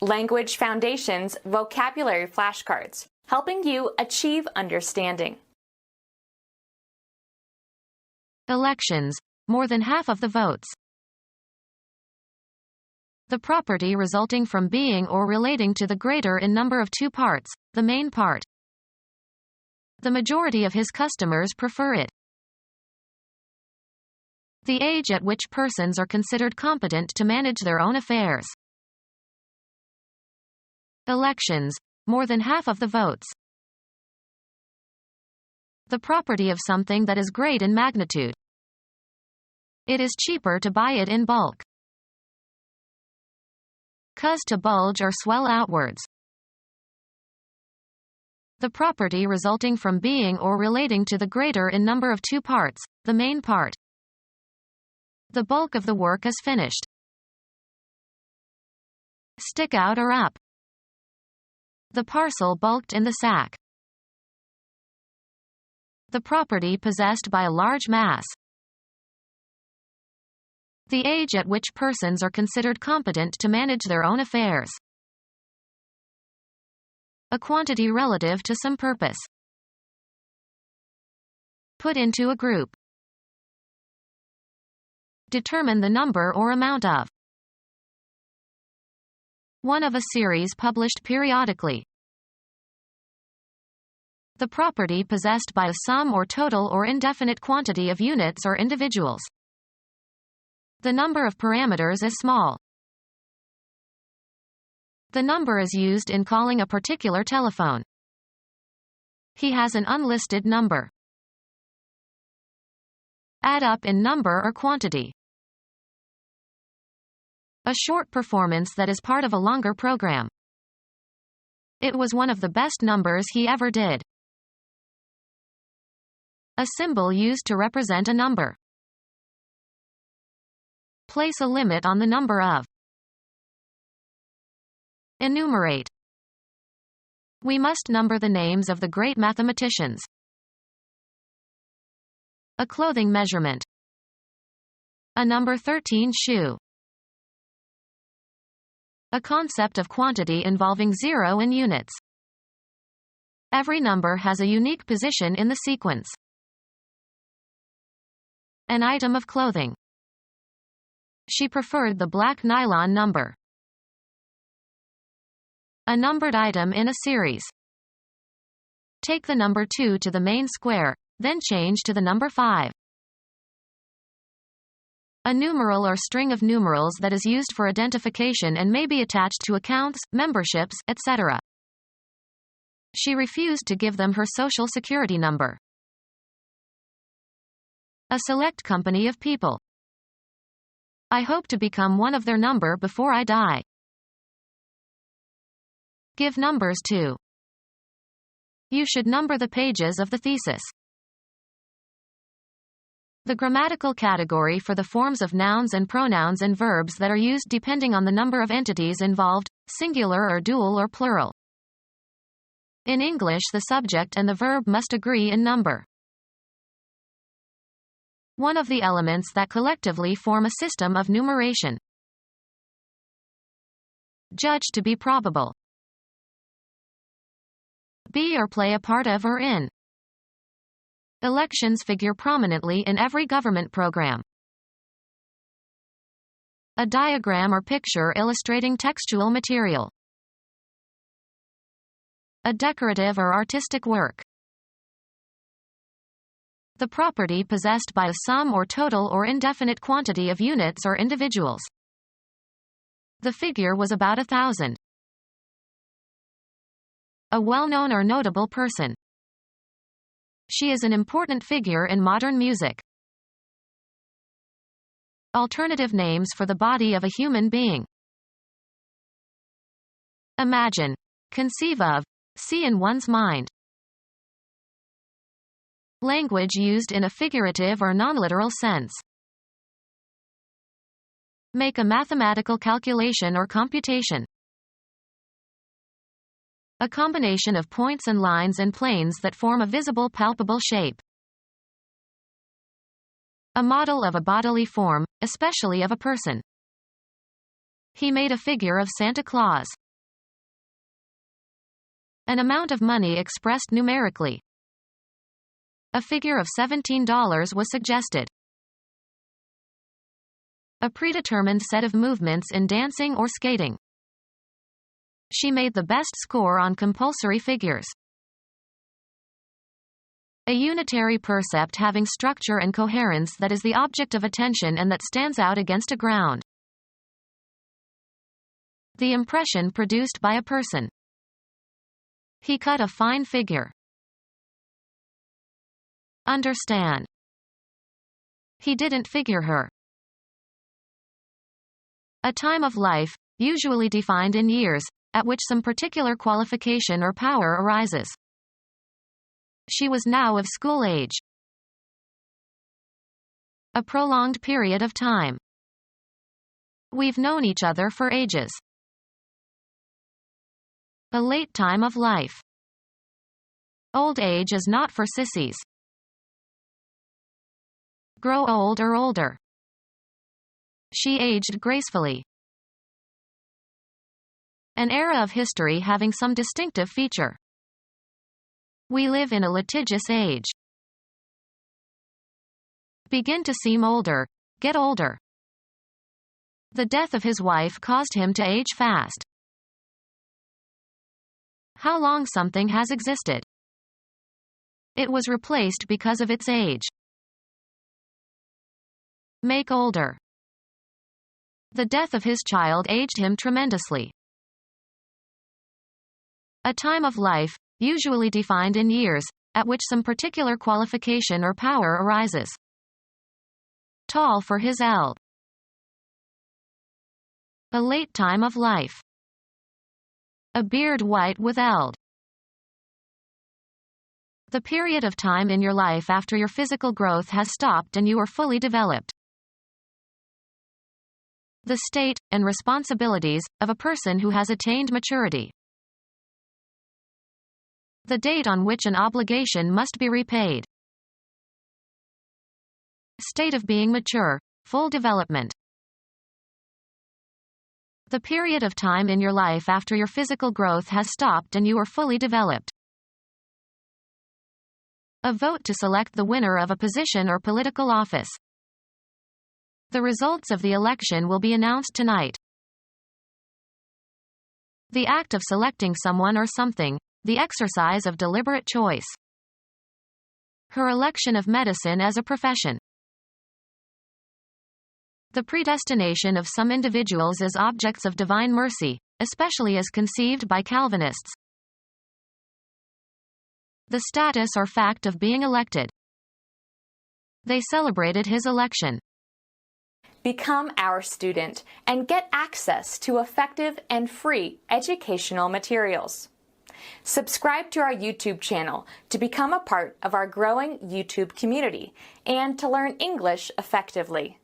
Language Foundations Vocabulary Flashcards, helping you achieve understanding. Elections, more than half of the votes. The property resulting from being or relating to the greater in number of two parts, the main part. The majority of his customers prefer it. The age at which persons are considered competent to manage their own affairs. Elections, more than half of the votes. The property of something that is great in magnitude. It is cheaper to buy it in bulk. Cause to bulge or swell outwards. The property resulting from being or relating to the greater in number of two parts, the main part. The bulk of the work is finished. Stick out or up. The parcel bulked in the sack. The property possessed by a large mass. The age at which persons are considered competent to manage their own affairs. A quantity relative to some purpose. Put into a group. Determine the number or amount of. One of a series published periodically. The property possessed by a sum or total or indefinite quantity of units or individuals. The number of parameters is small. The number is used in calling a particular telephone. He has an unlisted number. Add up in number or quantity. A short performance that is part of a longer program. It was one of the best numbers he ever did. A symbol used to represent a number. Place a limit on the number of. Enumerate. We must number the names of the great mathematicians. A clothing measurement. A number 13 shoe. A concept of quantity involving zero and units. Every number has a unique position in the sequence. An item of clothing. She preferred the black nylon number. A numbered item in a series. Take the number 2 to the main square, then change to the number 5. A numeral or string of numerals that is used for identification and may be attached to accounts, memberships, etc. She refused to give them her social security number. A select company of people. I hope to become one of their number before I die. Give numbers to. You should number the pages of the thesis. The grammatical category for the forms of nouns and pronouns and verbs that are used depending on the number of entities involved, singular or dual or plural. In English, the subject and the verb must agree in number. One of the elements that collectively form a system of numeration. Judge to be probable. Be or play a part of or in. Elections figure prominently in every government program. A diagram or picture illustrating textual material. A decorative or artistic work. The property possessed by a sum or total or indefinite quantity of units or individuals. The figure was about 1,000. A well-known or notable person. She is an important figure in modern music. Alternative names for the body of a human being. Imagine. Conceive of. See in one's mind. Language used in a figurative or non-literal sense. Make a mathematical calculation or computation. A combination of points and lines and planes that form a visible palpable shape. A model of a bodily form, especially of a person. He made a figure of Santa Claus. An amount of money expressed numerically. A figure of $17 was suggested. A predetermined set of movements in dancing or skating. She made the best score on compulsory figures. A unitary percept having structure and coherence that is the object of attention and that stands out against a ground. The impression produced by a person. He cut a fine figure. Understand. He didn't figure her. A time of life, usually defined in years, at which some particular qualification or power arises. She was now of school age. A prolonged period of time. We've known each other for ages. A late time of life. Old age is not for sissies. Grow old or older. She aged gracefully. An era of history having some distinctive feature. We live in a litigious age. Begin to seem older. Get older. The death of his wife caused him to age fast. How long something has existed. It was replaced because of its age. Make older. The death of his child aged him tremendously. A time of life, usually defined in years, at which some particular qualification or power arises. Tall for his eld. A late time of life. A beard white with eld. The period of time in your life after your physical growth has stopped and you are fully developed. The state, and responsibilities, of a person who has attained maturity. The date on which an obligation must be repaid. State of being mature, full development. The period of time in your life after your physical growth has stopped and you are fully developed. A vote to select the winner of a position or political office. The results of the election will be announced tonight. The act of selecting someone or something, the exercise of deliberate choice. Her election of medicine as a profession. The predestination of some individuals as objects of divine mercy, especially as conceived by Calvinists. The status or fact of being elected. They celebrated his election. Become our student and get access to effective and free educational materials. Subscribe to our YouTube channel to become a part of our growing YouTube community and to learn English effectively.